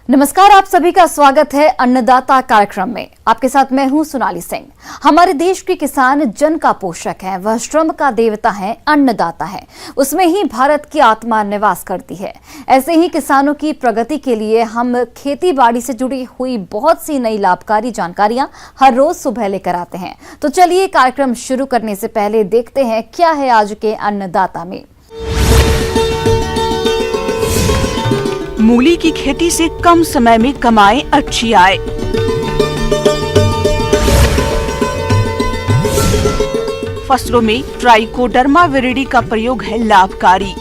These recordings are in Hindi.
नमस्कार, आप सभी का स्वागत है अन्नदाता कार्यक्रम में। आपके साथ मैं हूं सोनाली सिंह। हमारे देश के किसान जन का पोषक है, वह श्रम का देवता है, अन्नदाता है। उसमें ही भारत की आत्मा निवास करती है। ऐसे ही किसानों की प्रगति के लिए हम खेती बाड़ी से जुड़ी हुई बहुत सी नई लाभकारी जानकारियां हर रोज सुबह लेकर आते हैं। तो चलिए कार्यक्रम शुरू करने से पहले देखते हैं क्या है आज के अन्नदाता में। मूली की खेती से कम समय में कमाएं अच्छी आय। फसलों में ट्राइकोडर्मा विरिडी का प्रयोग है लाभकारी।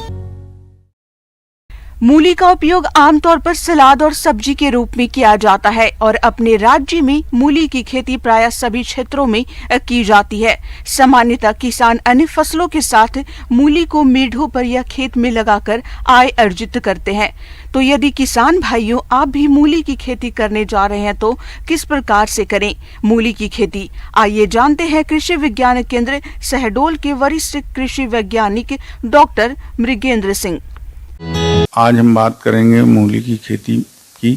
मूली का उपयोग आमतौर पर सलाद और सब्जी के रूप में किया जाता है और अपने राज्य में मूली की खेती प्रायः सभी क्षेत्रों में की जाती है। सामान्यतः किसान अन्य फसलों के साथ मूली को मेढ़ों पर या खेत में लगाकर आय अर्जित करते हैं। तो यदि किसान भाइयों आप भी मूली की खेती करने जा रहे हैं तो किस प्रकार से करें मूली की खेती, आइए जानते हैं कृषि विज्ञान केंद्र शहडोल के वरिष्ठ कृषि वैज्ञानिक डॉक्टर मृगेंद्र सिंह। आज हम बात करेंगे मूली की खेती की।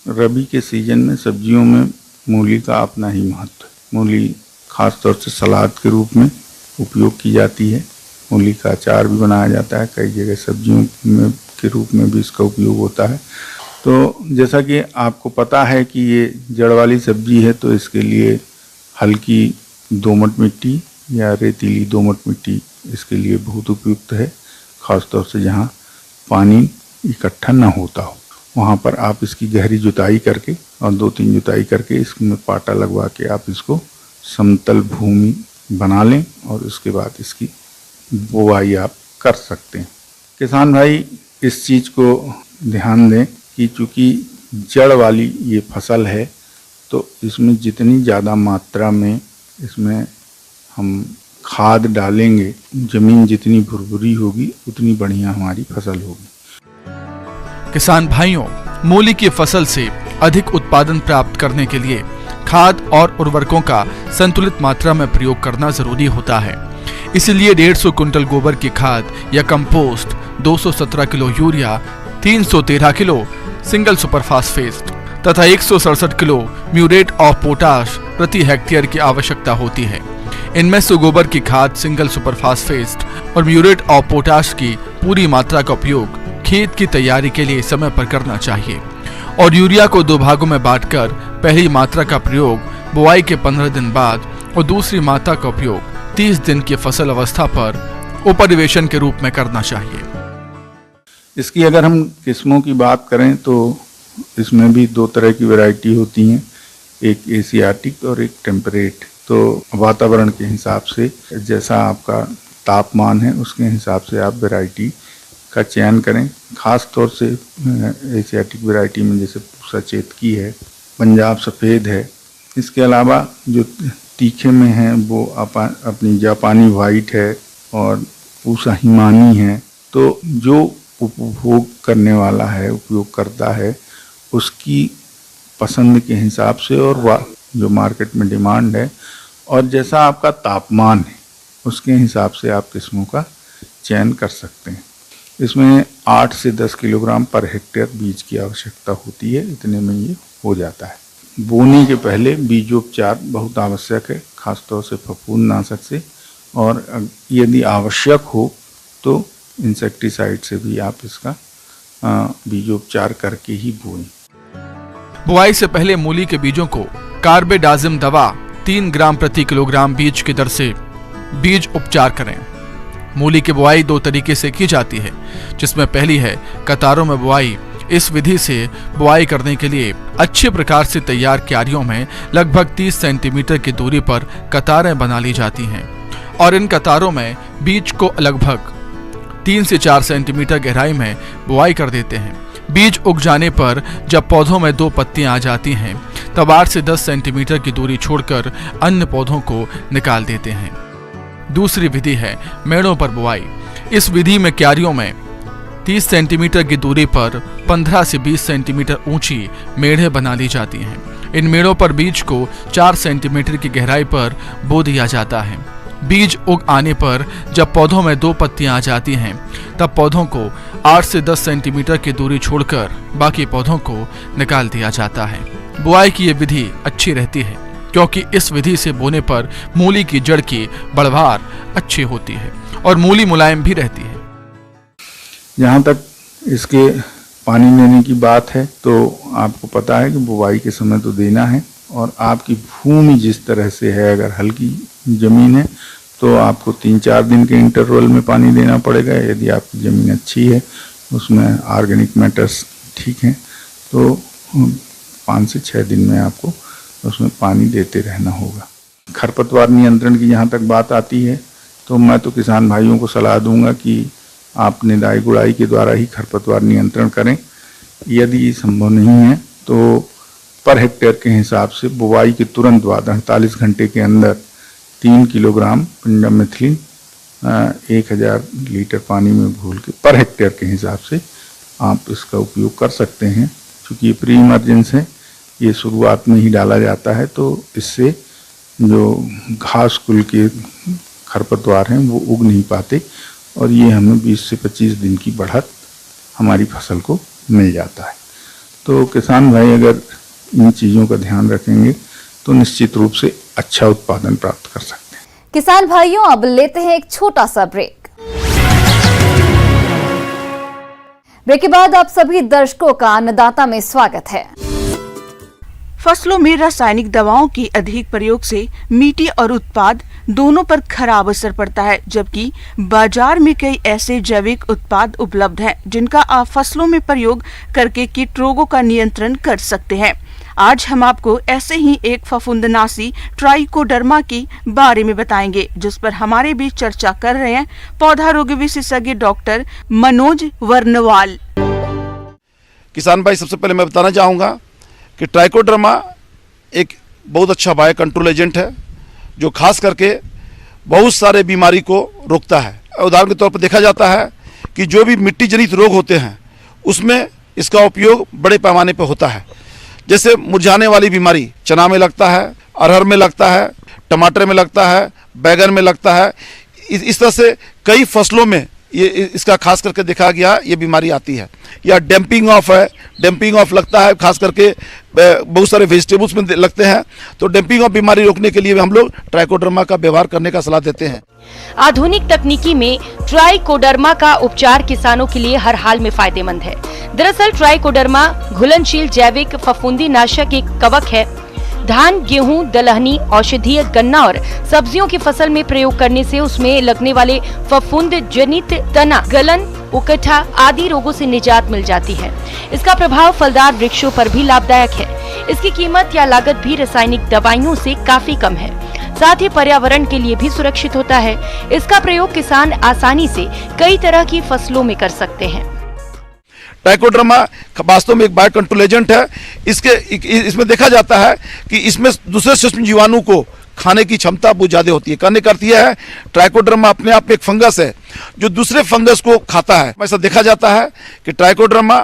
रबी के सीजन में सब्जियों में मूली का अपना ही महत्व। मूली खासतौर से सलाद के रूप में उपयोग की जाती है। मूली का अचार भी बनाया जाता है, कई जगह सब्जियों में के रूप में भी इसका उपयोग होता है। तो जैसा कि आपको पता है कि ये जड़ वाली सब्जी है, तो इसके लिए हल्की दोमट मिट्टी या रेतीली दोमट मिट्टी इसके लिए बहुत उपयुक्त है। खासतौर से जहाँ पानी इकट्ठा न होता हो वहाँ पर आप इसकी गहरी जुताई करके और 2-3 जुताई करके इसमें पाटा लगवा के आप इसको समतल भूमि बना लें और उसके बाद इसकी बुआई आप कर सकते हैं। किसान भाई इस चीज़ को ध्यान दें कि चूँकि जड़ वाली ये फसल है तो इसमें जितनी ज़्यादा मात्रा में इसमें हम खाद डालेंगे, जमीन जितनी भुरभुरी होगी उतनी बढ़िया हमारी फसल होगी। किसान भाइयों, मूली की फसल से अधिक उत्पादन प्राप्त करने के लिए खाद और उर्वरकों का संतुलित मात्रा में प्रयोग करना जरूरी होता है। इसलिए 150 कुंटल गोबर की खाद या compost, 217 kilo urea, 313 kilo single super phosphate तथा 167 किलो म्यूरेट ऑफ पोटाश प्रति हेक्टेयर की आवश्यकता होती है। इनमें से गोबर की खाद, सिंगल सुपर फास्फेट और म्यूरेट ऑफ पोटाश की पूरी मात्रा का उपयोग खेत की तैयारी के लिए समय पर करना चाहिए और यूरिया को 2 भागों में बांटकर पहली मात्रा का प्रयोग बुआई के 15 दिन बाद और दूसरी मात्रा का उपयोग 30 दिन की फसल अवस्था पर उपरिवेशन के रूप में करना चाहिए। इसकी अगर हम किस्मों की बात करें तो इसमें भी 2 तरह की वैरायटी होती हैं, एक एशियाटिक और एक टेम्परेट। तो वातावरण के हिसाब से जैसा आपका तापमान है उसके हिसाब से आप वैरायटी का चयन करें। खास तौर से एशियाटिक वैरायटी में जैसे पूसा चेतकी है, पंजाब सफ़ेद है। इसके अलावा जो तीखे में है वो अपनी जापानी वाइट है और पूसा हिमानी है। तो जो उपभोग करने वाला है, उपयोग करता है, उसकी पसंद के हिसाब से और जो मार्केट में डिमांड है और जैसा आपका तापमान है उसके हिसाब से आप किस्मों का चयन कर सकते हैं। इसमें 8 से 10 किलोग्राम पर हेक्टेयर बीज की आवश्यकता होती है, इतने में ये हो जाता है। बोने के पहले बीजोपचार बहुत आवश्यक है, खासतौर से फफूंदनाशक से, और यदि आवश्यक हो तो इंसेक्टिसाइड से भी आप इसका बीजोपचार करके ही बोएं। बुआई से पहले मूली के बीजों को कार्बेडाजिम दवा 3 ग्राम प्रति किलोग्राम बीज की दर से बीज उपचार करें। मूली की बुआई 2 तरीके से की जाती है, जिसमें पहली है कतारों में बुआई। इस विधि से बुआई करने के लिए अच्छे प्रकार से तैयार क्यारियों में लगभग 30 सेंटीमीटर की दूरी पर कतारें बना ली जाती हैं और इन कतारों में बीज को लगभग 3 से 4 सेंटीमीटर गहराई में बुआई कर देते हैं। बीज उग जाने पर जब पौधों में 2 पत्तियां आ जाती हैं तब 8 से 10 सेंटीमीटर की दूरी छोड़कर अन्य पौधों को निकाल देते हैं। दूसरी विधि है मेड़ों पर बुआई। इस विधि में क्यारियों में 30 सेंटीमीटर की दूरी पर 15 से 20 सेंटीमीटर ऊंची मेढ़ें बना ली जाती हैं। इन मेड़ों पर बीज को 4 सेंटीमीटर की गहराई पर बो दिया जाता है। बीज उग आने पर जब पौधों में 2 पत्तियां आ जाती हैं, तब पौधों को 8 से 10 सेंटीमीटर की दूरी छोड़कर बाकी पौधों को निकाल दिया जाता है। बुआई की ये विधि अच्छी रहती है क्योंकि इस विधि से बोने पर मूली की जड़ की बढ़वार अच्छी होती है और मूली मुलायम भी रहती है। जहाँ तक इसके पानी देने की बात है तो आपको पता है कि बुवाई के समय तो देना है, और आपकी भूमि जिस तरह से है, अगर हल्की ज़मीन है तो आपको 3-4 दिन के इंटरवल में पानी देना पड़ेगा। यदि आपकी ज़मीन अच्छी है, उसमें ऑर्गेनिक मैटर्स ठीक हैं, तो 5 से 6 दिन में आपको उसमें पानी देते रहना होगा। खरपतवार नियंत्रण की जहाँ तक बात आती है तो मैं तो किसान भाइयों को सलाह दूंगा कि आप निदाई गुड़ाई के द्वारा ही खरपतवार नियंत्रण करें। यदि संभव नहीं है तो पर हेक्टेयर के हिसाब से बुवाई के तुरंत बाद 48 घंटे के अंदर 3 किलोग्राम पेंडामिथिलिन 1000 लीटर पानी में घोल के पर हेक्टेयर के हिसाब से आप इसका उपयोग कर सकते हैं। क्योंकि ये प्री इमरजेंस है, ये शुरुआत में ही डाला जाता है, तो इससे जो घास कुल के खरपतवार हैं वो उग नहीं पाते और ये हमें 20 से 25 दिन की बढ़त हमारी फसल को मिल जाता है। तो किसान भाई अगर इन चीज़ों का ध्यान रखेंगे तो निश्चित रूप से अच्छा उत्पादन प्राप्त कर सकते हैं। किसान भाइयों, अब लेते हैं एक छोटा सा ब्रेक। ब्रेक के बाद आप सभी दर्शकों का अन्नदाता में स्वागत है। फसलों में रासायनिक दवाओं के अधिक प्रयोग से मिट्टी और उत्पाद दोनों पर खराब असर पड़ता है, जबकि बाजार में कई ऐसे जैविक उत्पाद उपलब्ध हैं जिनका आप फसलों में प्रयोग करके कीट रोगों का नियंत्रण कर सकते हैं। आज हम आपको ऐसे ही एक फफूंदनाशी ट्राइकोडर्मा के बारे में बताएंगे, जिस पर हमारे बीच चर्चा कर रहे हैं पौधा रोग विशेषज्ञ डॉक्टर मनोज वर्णवाल। किसान भाई, सबसे पहले मैं बताना चाहूँगा कि ट्राइकोडर्मा एक बहुत अच्छा बायो कंट्रोल एजेंट है जो खास करके बहुत सारे बीमारी को रोकता है। उदाहरण के तौर पर देखा जाता है कि जो भी मिट्टी जनित रोग होते हैं उसमें इसका उपयोग बड़े पैमाने पर होता है। जैसे मुरझाने वाली बीमारी चना में लगता है, अरहर में लगता है, टमाटर में लगता है, बैगन में लगता है। इस तरह से कई फसलों में ये इसका खास करके देखा गया ये बीमारी आती है। या डैम्पिंग ऑफ है, डैम्पिंग ऑफ लगता है, खास करके बहुत सारे वेजिटेबल्स में लगते हैं। तो डैम्पिंग ऑफ बीमारी रोकने के लिए हम लोग ट्राइकोडर्मा का व्यवहार करने का सलाह देते हैं। आधुनिक तकनीकी में ट्राइकोडर्मा का उपचार किसानों के लिए हर हाल में फायदेमंद है। दरअसल ट्राइकोडर्मा घुलनशील जैविक फफूंदी नाशक एक कवक है। धान, गेहूं, दलहनी, औषधीय, गन्ना और सब्जियों की फसल में प्रयोग करने से उसमें लगने वाले फफूंद जनित तना, गलन, उकठा आदि रोगों से निजात मिल जाती है। इसका प्रभाव फलदार वृक्षों पर भी लाभदायक है। इसकी कीमत या लागत भी रासायनिक दवाइयों से काफी कम है। साथ ही पर्यावरण के लिए भी सुरक्षित होता है। इसका प्रयोग किसान आसानी से कई तरह की फसलों में कर सकते हैं। ट्राइकोडर्मा वास्तव में एक बायो कंट्रोल एजेंट है। इसमें देखा जाता है कि इसमें दूसरे सूक्ष्म जीवाणु को खाने की क्षमता बहुत ज्यादा होती है। कहने का अर्थ यह है ट्राइकोडर्मा अपने आप में एक फंगस है जो दूसरे फंगस को खाता है। ऐसा देखा जाता है कि ट्राइकोडर्मा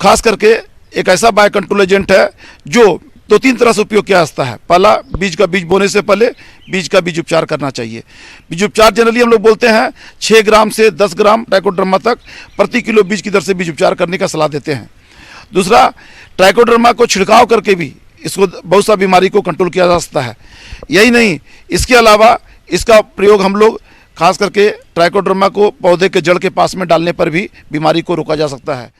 खास करके एक ऐसा बायो कंट्रोल एजेंट है जो 2-3 तरह से उपयोग किया जाता है। पहला, बीज बोने से पहले बीज का बीज उपचार करना चाहिए। बीज उपचार जनरली हम लोग बोलते हैं 6 ग्राम से 10 ग्राम ट्राइकोडर्मा तक प्रति किलो बीज की दर से बीज उपचार करने का सलाह देते हैं। दूसरा, ट्राइकोडर्मा को छिड़काव करके भी इसको बहुत सा बीमारी को कंट्रोल किया जा सकता है। यही नहीं, इसके अलावा इसका प्रयोग हम लोग खास करके ट्राइकोडर्मा को पौधे के जड़ के पास में डालने पर भी बीमारी को रोका जा सकता है।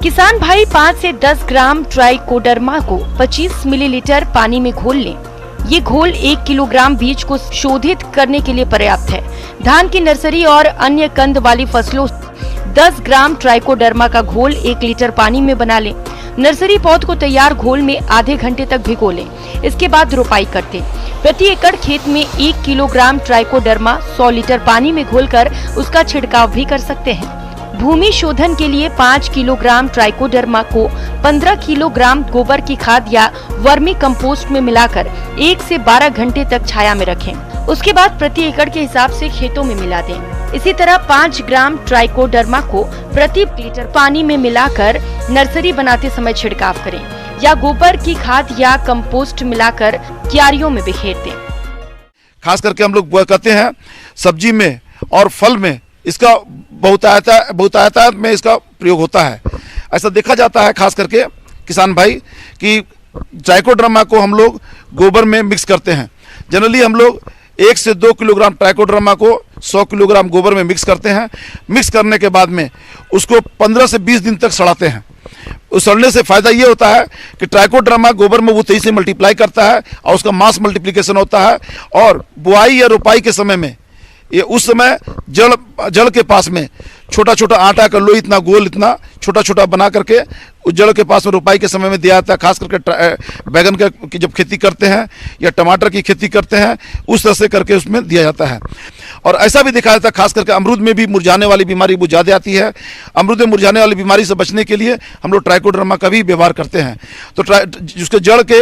किसान भाई 5 से 10 ग्राम ट्राइकोडर्मा को 25 मिलीलीटर पानी में घोल लें। ये घोल 1 किलोग्राम बीज को शोधित करने के लिए पर्याप्त है। धान की नर्सरी और अन्य कंद वाली फसलों 10 ग्राम ट्राइकोडर्मा का घोल 1 लीटर पानी में बना लें। नर्सरी पौध को तैयार घोल में आधे घंटे तक भिगो लें। इसके बाद रोपाई करते। प्रति एकड़ खेत में 1 किलोग्राम ट्राइकोडर्मा 100 लीटर पानी में घोलकर उसका छिड़काव भी कर सकते हैं। भूमि शोधन के लिए 5 किलोग्राम ट्राइकोडर्मा को 15 किलोग्राम गोबर की खाद या वर्मी कंपोस्ट में मिलाकर 1 से 12 घंटे तक छाया में रखें। उसके बाद प्रति एकड़ के हिसाब से खेतों में मिला दें। इसी तरह 5 ग्राम ट्राइकोडर्मा को प्रति लीटर पानी में मिलाकर नर्सरी बनाते समय छिड़काव करें या गोबर की खाद या कंपोस्ट मिलाकर क्यारियों में बिखेर दें। खास करके हम लोग कहते हैं सब्जी में और फल में इसका बहुतायत में इसका प्रयोग होता है। ऐसा देखा जाता है खास करके किसान भाई कि ट्राइकोडर्मा को हम लोग गोबर में मिक्स करते हैं। जनरली हम लोग 1 से 2 किलोग्राम ट्राइकोडर्मा को 100 किलोग्राम गोबर में मिक्स करते हैं। मिक्स करने के बाद में उसको 15 से 20 दिन तक सड़ाते हैं। उस सड़ने से फायदा ये होता है कि ट्राइकोडर्मा गोबर में वो तेजी से मल्टीप्लाई करता है और उसका मास मल्टीप्लिकेशन होता है। और बुआई या रोपाई के समय में ये उस समय जड़ के पास में छोटा छोटा आटा का लोई इतना गोल इतना छोटा छोटा बना करके उस जड़ के पास में रोपाई के समय में दिया जाता है। खास करके बैगन की जब खेती करते हैं या टमाटर की खेती करते हैं उस तरह से करके उसमें दिया जाता है। और ऐसा भी दिखाया जाता है खास करके अमरूद में भी मुरझाने वाली बीमारी बहुत ज़्यादा आती है। अमरूद में मुरझाने वाली बीमारी से बचने के लिए हम लोग ट्राइकोडर्मा का भी व्यवहार करते हैं। तो जिसके जड़ के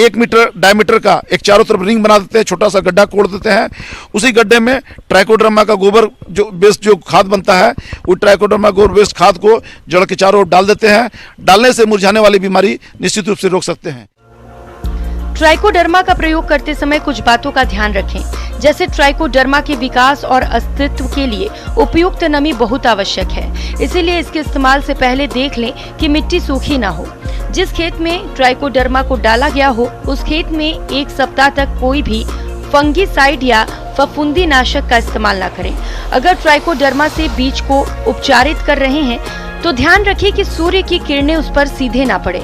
1 मीटर डायमीटर का एक चारों तरफ रिंग बना देते हैं, छोटा सा गड्ढा कोड़ देते हैं। उसी गड्ढे में ट्राइकोडर्मा का गोबर जो वेस्ट जो खाद बनता है वो ट्राइकोडर्मा गोबर वेस्ट खाद को जड़ के चारों ओर डाल देते हैं। डालने से मुरझाने वाली बीमारी निश्चित रूप से रोक सकते हैं। ट्राइकोडर्मा का प्रयोग करते समय कुछ बातों का ध्यान रखें, जैसे ट्राइकोडर्मा के विकास और अस्तित्व के लिए उपयुक्त नमी बहुत आवश्यक है। इसीलिए इसके इस्तेमाल से पहले देख लें कि मिट्टी सूखी ना हो। जिस खेत में ट्राइकोडर्मा को डाला गया हो उस खेत में 1 सप्ताह तक कोई भी फंगीसाइड या फफूंदी नाशक का इस्तेमाल न करें। अगर ट्राइकोडर्मा से बीज को उपचारित कर रहे हैं तो ध्यान रखिए कि सूर्य की किरणें उस पर सीधे ना पड़े।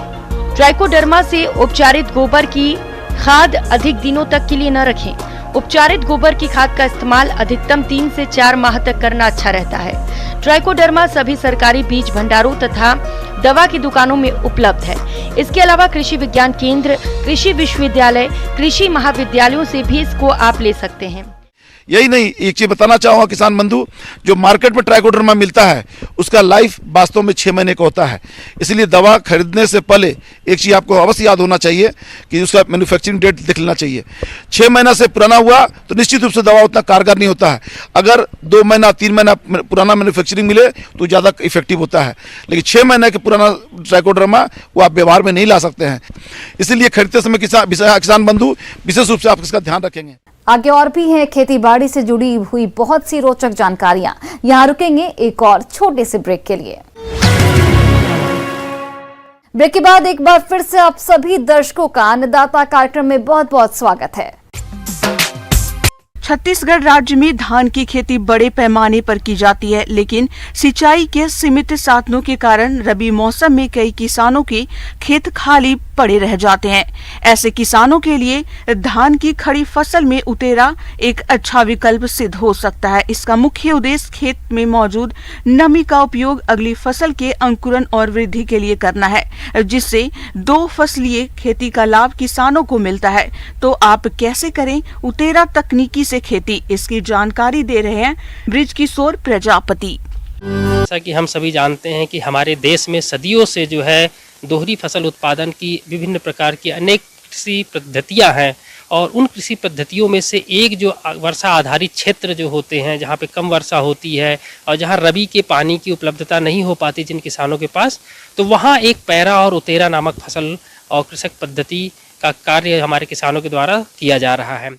ट्राइकोडर्मा से उपचारित गोबर की खाद अधिक दिनों तक के लिए न रखें। उपचारित गोबर की खाद का इस्तेमाल अधिकतम 3 से 4 माह तक करना अच्छा रहता है। ट्राइकोडर्मा सभी सरकारी बीज भंडारों तथा दवा की दुकानों में उपलब्ध है। इसके अलावा कृषि विज्ञान केंद्र, कृषि विश्वविद्यालय, कृषि महाविद्यालयों से भी इसको आप ले सकते हैं। यही नहीं, एक चीज बताना चाहूँगा किसान बंधु, जो मार्केट में ट्राइकोडर्मा मिलता है उसका लाइफ वास्तव में 6 महीने का होता है। इसलिए दवा खरीदने से पहले एक चीज आपको अवश्य याद होना चाहिए कि उसका मैन्युफैक्चरिंग डेट देख लेना चाहिए। 6 महीना से पुराना हुआ तो निश्चित रूप से दवा उतना कारगर नहीं होता है। अगर 2 महीना 3 महीना पुराना मैन्युफैक्चरिंग मिले तो ज़्यादा इफेक्टिव होता है, लेकिन 6 महीने के पुराना ट्राइकोडर्मा वो आप व्यवहार में नहीं ला सकते हैं। इसीलिए खरीदते समय किसान बंधु विशेष रूप से आप इसका ध्यान रखेंगे। आगे और भी हैं खेती बाड़ी से जुड़ी हुई बहुत सी रोचक जानकारियां। यहाँ रुकेंगे एक और छोटे से ब्रेक के लिए। ब्रेक के बाद एक बार फिर से आप सभी दर्शकों का अन्नदाता कार्यक्रम में बहुत बहुत स्वागत है। छत्तीसगढ़ राज्य में धान की खेती बड़े पैमाने पर की जाती है, लेकिन सिंचाई के सीमित साधनों के कारण रबी मौसम में कई किसानों के खेत खाली पड़े रह जाते हैं। ऐसे किसानों के लिए धान की खड़ी फसल में उतेरा एक अच्छा विकल्प सिद्ध हो सकता है। इसका मुख्य उद्देश्य खेत में मौजूद नमी का उपयोग अगली फसल के अंकुरण और वृद्धि के लिए करना है, जिससे 2 फसलीय खेती का लाभ किसानों को मिलता है। तो आप कैसे करें उतेरा तकनीकी से खेती, इसकी जानकारी दे रहे हैं बृजकिशोर प्रजापति। जैसा कि हम सभी जानते हैं कि हमारे देश में सदियों से जो है दोहरी फसल उत्पादन की विभिन्न प्रकार की अनेक कृषि पद्धतियां हैं, और उन कृषि पद्धतियों में से एक जो वर्षा आधारित क्षेत्र जो होते हैं, जहां पे कम वर्षा होती है और जहां रबी के पानी की उपलब्धता नहीं हो पाती जिन किसानों के पास, तो वहां एक पैरा और उतेरा नामक फसल और कृषक पद्धति का कार्य हमारे किसानों के द्वारा किया जा रहा है।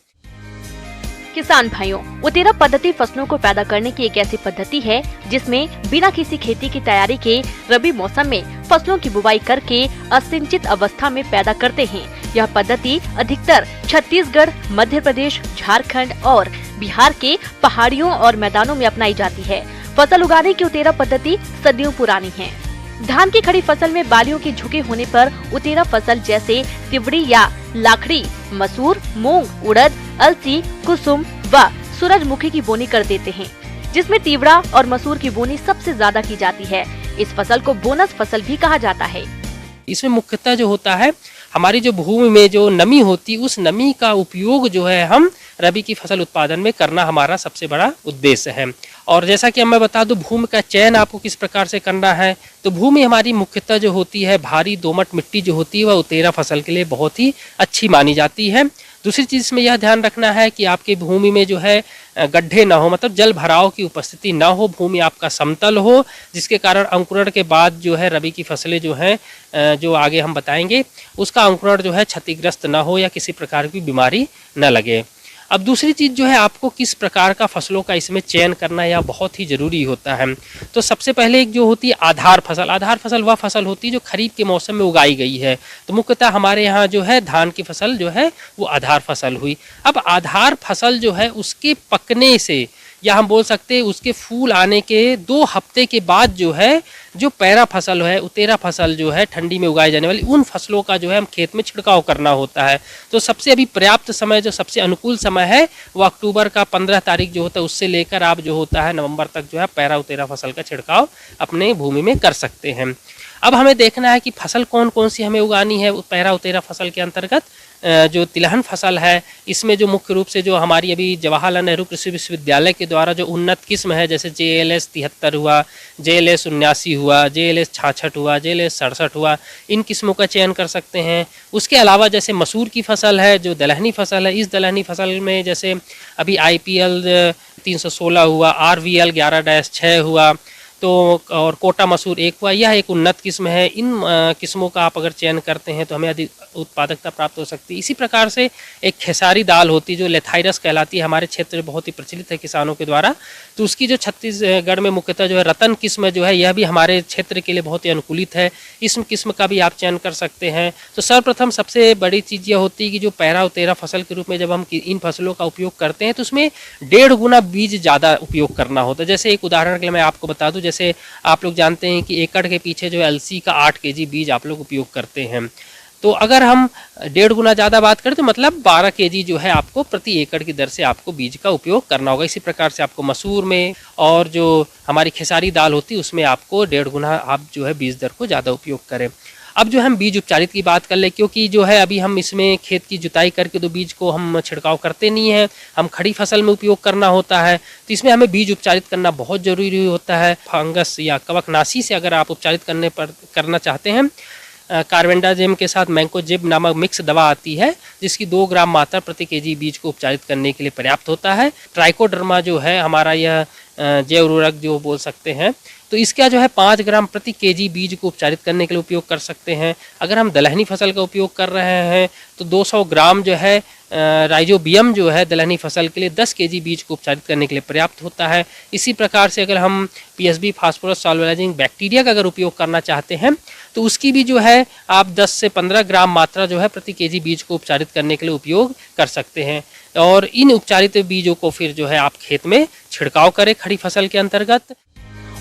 किसान भाइयों, उतेरा पद्धति फसलों को पैदा करने की एक ऐसी पद्धति है जिसमें बिना किसी खेती की तैयारी के रबी मौसम में फसलों की बुवाई करके असिंचित अवस्था में पैदा करते हैं। यह पद्धति अधिकतर छत्तीसगढ़, मध्य प्रदेश, झारखंड और बिहार के पहाड़ियों और मैदानों में अपनाई जाती है। फसल उगाने की उतेरा पद्धति सदियों पुरानी है। धान की खड़ी फसल में बालियों के झुके होने पर उतेरा फसल जैसे तिवड़ी या लाखड़ी, मसूर, मूंग, उड़द, अलसी, कुसुम व सूरजमुखी की बोनी कर देते हैं, जिसमें तिवड़ा और मसूर की बोनी सबसे ज्यादा की जाती है। इस फसल को बोनस फसल भी कहा जाता है। इसमें मुख्यतः जो होता है, हमारी जो भूमि में जो नमी होती, उस नमी का उपयोग जो है हम रबी की फसल उत्पादन में करना हमारा सबसे बड़ा उद्देश्य है। और जैसा कि मैं बता दूं, भूमि का चयन आपको किस प्रकार से करना है, तो भूमि हमारी मुख्यतः जो होती है भारी दोमट मिट्टी जो होती है वह उतेरा फसल के लिए बहुत ही अच्छी मानी जाती है। दूसरी चीज़ में यह ध्यान रखना है कि आपकी भूमि में जो है गड्ढे ना हो, मतलब जल भराव की उपस्थिति ना हो, भूमि आपका समतल हो, जिसके कारण अंकुरण के बाद जो है रबी की फसलें जो हैं, जो आगे हम बताएंगे, उसका अंकुरण जो है क्षतिग्रस्त ना हो या किसी प्रकार की बीमारी न लगे। अब दूसरी चीज़ जो है, आपको किस प्रकार का फसलों का इसमें चयन करना यह बहुत ही ज़रूरी होता है। तो सबसे पहले एक जो होती है आधार फसल। आधार फसल वह फसल होती है जो खरीफ के मौसम में उगाई गई है। तो मुख्यतः हमारे यहाँ जो है धान की फसल जो है वो आधार फसल हुई। अब आधार फसल जो है उसके पकने से, या हम बोल सकते हैं उसके फूल आने के 2 हफ्ते के बाद जो है जो पैरा फसल है, उतेरा फसल जो है ठंडी में उगाई जाने वाली, उन फसलों का जो है हम खेत में छिड़काव करना होता है। तो सबसे अभी पर्याप्त समय, जो सबसे अनुकूल समय है वो अक्टूबर का 15 तारीख जो होता है, उससे लेकर आप जो होता है नवंबर तक जो है पैरा उतेरा फसल का छिड़काव अपने भूमि में कर सकते हैं। अब हमें देखना है कि फसल कौन कौन सी हमें उगानी है। पैरा उतेरा फसल के अंतर्गत जो तिलहन फसल है, इसमें जो मुख्य रूप से जो हमारी अभी जवाहरलाल नेहरू कृषि विश्वविद्यालय के द्वारा जो उन्नत किस्म है, जैसे JLS 73 हुआ, JLS 79 हुआ, JLS 66 हुआ, JLS 67 हुआ, इन किस्मों का चयन कर सकते हैं। उसके अलावा जैसे मसूर की फसल है, जो दलहनी फसल है, इस दलहनी फसल में जैसे अभी IPL 316 हुआ, RVL 11-6 हुआ, तो और कोटा मसूर 1 हुआ, यह एक उन्नत किस्म है। इन किस्मों का आप अगर चयन करते हैं तो हमें अधिक उत्पादकता प्राप्त हो सकती है। इसी प्रकार से एक खेसारी दाल होती है जो लेथाइरस कहलाती है, हमारे क्षेत्र में बहुत ही प्रचलित है किसानों के द्वारा। तो उसकी जो छत्तीसगढ़ में मुख्यतः जो है रतन किस्म जो है, यह भी हमारे क्षेत्र के लिए बहुत ही अनुकूलित है। इस किस्म का भी आप चयन कर सकते हैं। तो सर्वप्रथम सबसे बड़ी चीज़ यह होती है कि जो पैरा उतेरा फसल के रूप में जब हम इन फसलों का उपयोग करते हैं तो उसमें 1.5 गुना बीज ज़्यादा उपयोग करना होता है। जैसे एक उदाहरण के लिए मैं आपको बता दूं, जैसे आप लोग जानते हैं कि एकड़ के पीछे जो है अलसी का 8 kg बीज आप लोग उपयोग करते हैं। तो अगर हम 1.5 गुना ज़्यादा बात करें तो मतलब 12 kg जो है आपको प्रति एकड़ की दर से आपको बीज का उपयोग करना होगा। इसी प्रकार से आपको मसूर में और जो हमारी खेसारी दाल होती है उसमें आपको 1.5 गुना आप जो है बीज दर को ज़्यादा उपयोग करें। अब जो हम बीज उपचारित की बात कर ले, क्योंकि जो है अभी हम इसमें खेत की जुताई करके तो बीज को हम छिड़काव करते नहीं हैं, हम खड़ी फसल में उपयोग करना होता है। तो इसमें हमें बीज उपचारित करना बहुत ज़रूरी होता है। फंगस या कवकनाशी से अगर आप उपचारित करना चाहते हैं, कार्बेंडाजिम के साथ मैंकोजिब नामक मिक्स दवा आती है जिसकी 2 ग्राम मात्रा प्रति kg बीज को उपचारित करने के लिए पर्याप्त होता है। ट्राइकोडर्मा जो है हमारा यह जैव उर्वरक जो बोल सकते हैं, तो इसका जो है 5 ग्राम प्रति kg बीज को उपचारित करने के लिए उपयोग कर सकते हैं। अगर हम दलहनी फसल का उपयोग कर रहे हैं तो 200 ग्राम जो है राइजोबियम जो है दलहनी फसल के लिए 10 kg बीज को उपचारित करने के लिए पर्याप्त होता है। इसी प्रकार से अगर हम PSB फास्फोरस सॉल्युलाइजिंग बैक्टीरिया का अगर उपयोग करना चाहते हैं तो उसकी भी जो है आप 10 से 15 ग्राम मात्रा जो है प्रति kg बीज को उपचारित करने के लिए उपयोग कर सकते हैं। और इन उपचारित बीजों को फिर जो है आप खेत में छिड़काव करें खड़ी फसल के अंतर्गत।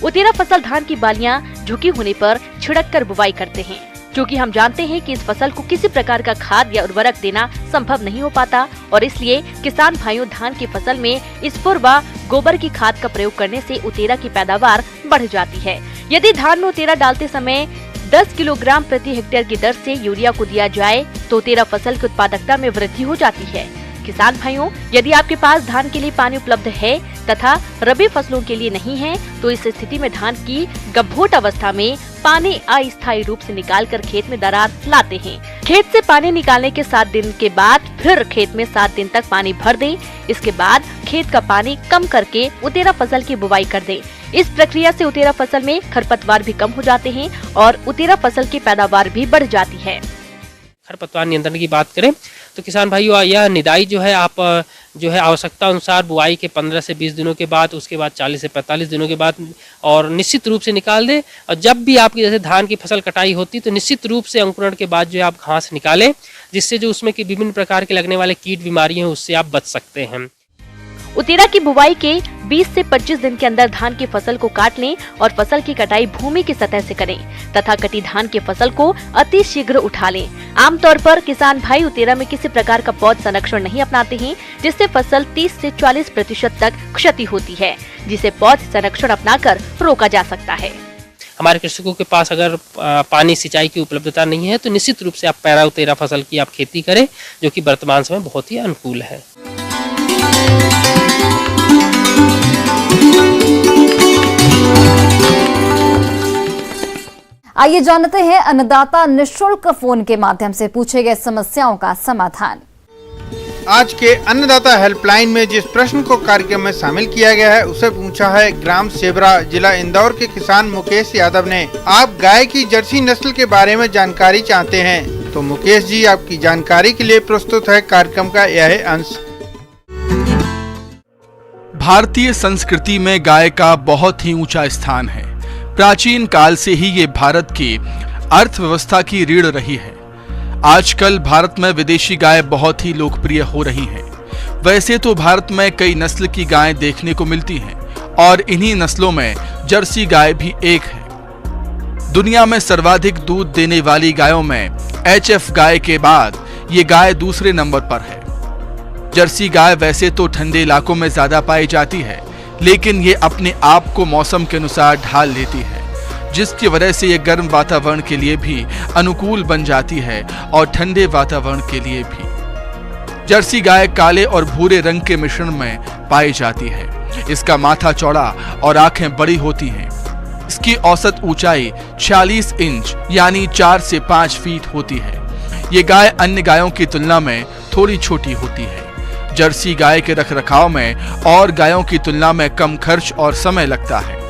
उतेरा फसल धान की बालियां झुकी होने पर छिड़क कर बुवाई करते हैं, क्योंकि हम जानते हैं कि इस फसल को किसी प्रकार का खाद या उर्वरक देना संभव नहीं हो पाता और इसलिए किसान भाइयों धान की फसल में स्फुर व गोबर की खाद का प्रयोग करने से उतेरा की पैदावार बढ़ जाती है। यदि धान में उतेरा डालते समय 10 किलोग्राम प्रति हेक्टेयर की दर से यूरिया को दिया जाए तो उतेरा फसल की उत्पादकता में वृद्धि हो जाती है। किसान भाइयों, यदि आपके पास धान के लिए पानी उपलब्ध है तथा रबी फसलों के लिए नहीं है तो इस स्थिति में धान की गभोट अवस्था में पानी अस्थायी रूप से निकालकर खेत में दरार लाते हैं। खेत से पानी निकालने के 7 दिन के बाद फिर खेत में 7 दिन तक पानी भर दें। इसके बाद खेत का पानी कम करके उतेरा फसल की बुवाई कर दें। इस प्रक्रिया से उतेरा फसल में खरपतवार भी कम हो जाते हैं और उतेरा फसल की पैदावार भी बढ़ जाती है। खरपतवार नियंत्रण की बात करें तो किसान भाइयों, यह निदाई जो है आप जो है आवश्यकता अनुसार बुआई के 15 से 20 दिनों के बाद, उसके बाद 40 से 45 दिनों के बाद और निश्चित रूप से निकाल दें। और जब भी आपकी जैसे धान की फसल कटाई होती तो निश्चित रूप से अंकुरण के बाद जो है आप घास निकालें, जिससे जो उसमें की विभिन्न प्रकार के लगने वाले कीट बीमारियां हैं उससे आप बच सकते हैं। उतेरा की बुवाई के 20 से 25 दिन के अंदर धान की फसल को काट लें और फसल की कटाई भूमि की सतह से करें तथा कटी धान की फसल को अति शीघ्र उठा लें। आमतौर पर किसान भाई उतेरा में किसी प्रकार का पौध संरक्षण नहीं अपनाते हैं, जिससे फसल 30 से 40% तक क्षति होती है, जिसे पौध संरक्षण अपनाकर रोका जा सकता है। हमारे कृषकों के पास अगर पानी सिंचाई की उपलब्धता नहीं है तो निश्चित रूप से आप पैरा उतेरा फसल की आप खेती करें, जो कि वर्तमान समय बहुत ही अनुकूल है। आइए जानते हैं अन्नदाता निःशुल्क फोन के माध्यम से पूछे गए समस्याओं का समाधान। आज के अन्नदाता हेल्पलाइन में जिस प्रश्न को कार्यक्रम में शामिल किया गया है उसे पूछा है ग्राम सेबरा, जिला इंदौर के किसान मुकेश यादव ने। आप गाय की जर्सी नस्ल के बारे में जानकारी चाहते हैं तो मुकेश जी आपकी जानकारी के लिए प्रस्तुत है कार्यक्रम का यह अंश। भारतीय संस्कृति में गाय का बहुत ही ऊंचा स्थान है। प्राचीन काल से ही ये भारत की अर्थव्यवस्था की रीढ़ रही है। आजकल भारत में विदेशी गाय बहुत ही लोकप्रिय हो रही हैं। वैसे तो भारत में कई नस्ल की गायें देखने को मिलती हैं और इन्हीं नस्लों में जर्सी गाय भी एक है। दुनिया में सर्वाधिक दूध देने वाली गायों में HF गाय के बाद ये गाय दूसरे नंबर पर है। जर्सी गाय वैसे तो ठंडे इलाकों में ज्यादा पाई जाती है, लेकिन ये अपने आप को मौसम के अनुसार ढाल लेती है, जिसकी वजह से ये गर्म वातावरण के लिए भी अनुकूल बन जाती है और ठंडे वातावरण के लिए भी। जर्सी गाय काले और भूरे रंग के मिश्रण में पाई जाती है। इसका माथा चौड़ा और आंखें बड़ी होती हैं। इसकी औसत ऊंचाई 46 इंच यानी 4 से 5 फीट होती है। ये गाय अन्य गायों की तुलना में थोड़ी छोटी होती है। जर्सी गाय के रखरखाव में और गायों की तुलना में कम खर्च और समय लगता है।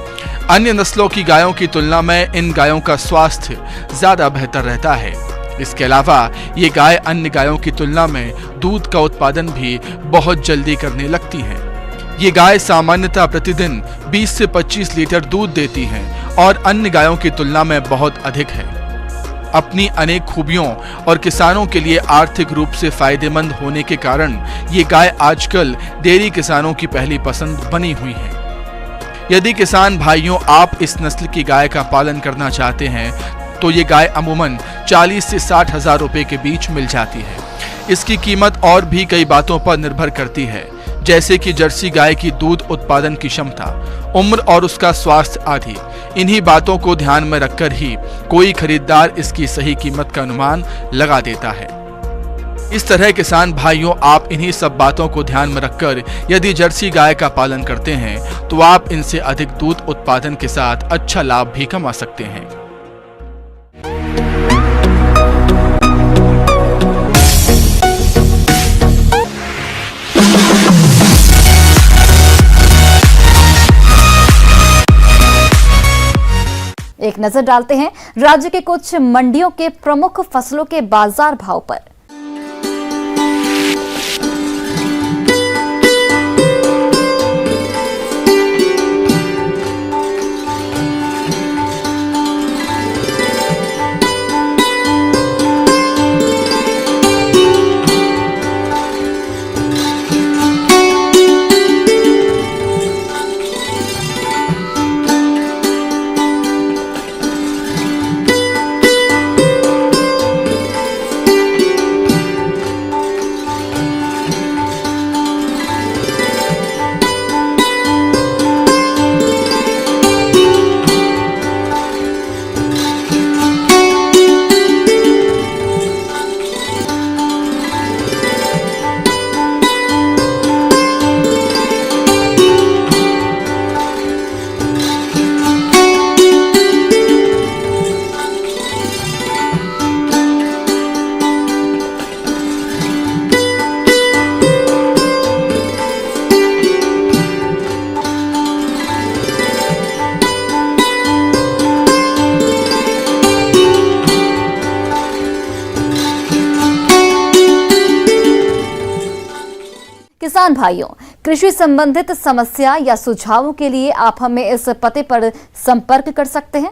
अन्य नस्लों की गायों की तुलना में इन गायों का स्वास्थ्य ज्यादा बेहतर रहता है। इसके अलावा ये गाय अन्य गायों की तुलना में दूध का उत्पादन भी बहुत जल्दी करने लगती हैं। ये गाय सामान्यतः प्रतिदिन 20 से 25 लीटर दूध देती हैं और अन्य गायों की तुलना में बहुत अधिक है। अपनी अनेक खूबियों और किसानों के लिए आर्थिक रूप से फायदेमंद होने के कारण ये गाय आजकल डेयरी किसानों की पहली पसंद बनी हुई है। यदि किसान भाइयों आप इस नस्ल की गाय का पालन करना चाहते हैं तो ये गाय अमूमन 40 से 60 हजार रुपए के बीच मिल जाती है। इसकी कीमत और भी कई बातों पर निर्भर करती है, जैसे कि जर्सी गाय की दूध उत्पादन की क्षमता, उम्र और उसका स्वास्थ्य आदि। इन्हीं बातों को ध्यान में रखकर ही कोई खरीदार इसकी सही कीमत का अनुमान लगा देता है। इस तरह किसान भाइयों आप इन्हीं सब बातों को ध्यान में रखकर यदि जर्सी गाय का पालन करते हैं तो आप इनसे अधिक दूध उत्पादन के साथ अच्छा लाभ भी कमा सकते हैं। एक नजर डालते हैं राज्य के कुछ मंडियों के प्रमुख फसलों के बाजार भाव पर। किसान भाइयों, कृषि संबंधित समस्या या सुझावों के लिए आप हमें इस पते पर संपर्क कर सकते हैं।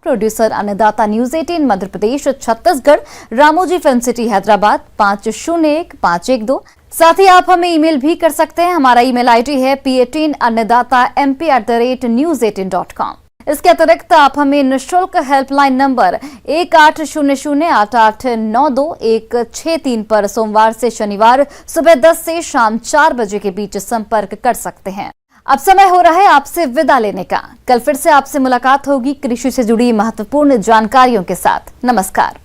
प्रोड्यूसर अन्नदाता news 18 Madhya Pradesh Chhattisgarh, Ramoji film city Hyderabad 501512। साथ ही आप हमें ईमेल भी कर सकते हैं। हमारा ईमेल आईडी है p18annadatamp@news18.com। इसके अतिरिक्त आप हमें निःशुल्क हेल्पलाइन नंबर 18008892 पर सोमवार से शनिवार सुबह 10 से शाम 4 बजे के बीच संपर्क कर सकते हैं। अब समय हो रहा है आपसे विदा लेने का। कल फिर से आपसे मुलाकात होगी कृषि से जुड़ी महत्वपूर्ण जानकारियों के साथ। नमस्कार।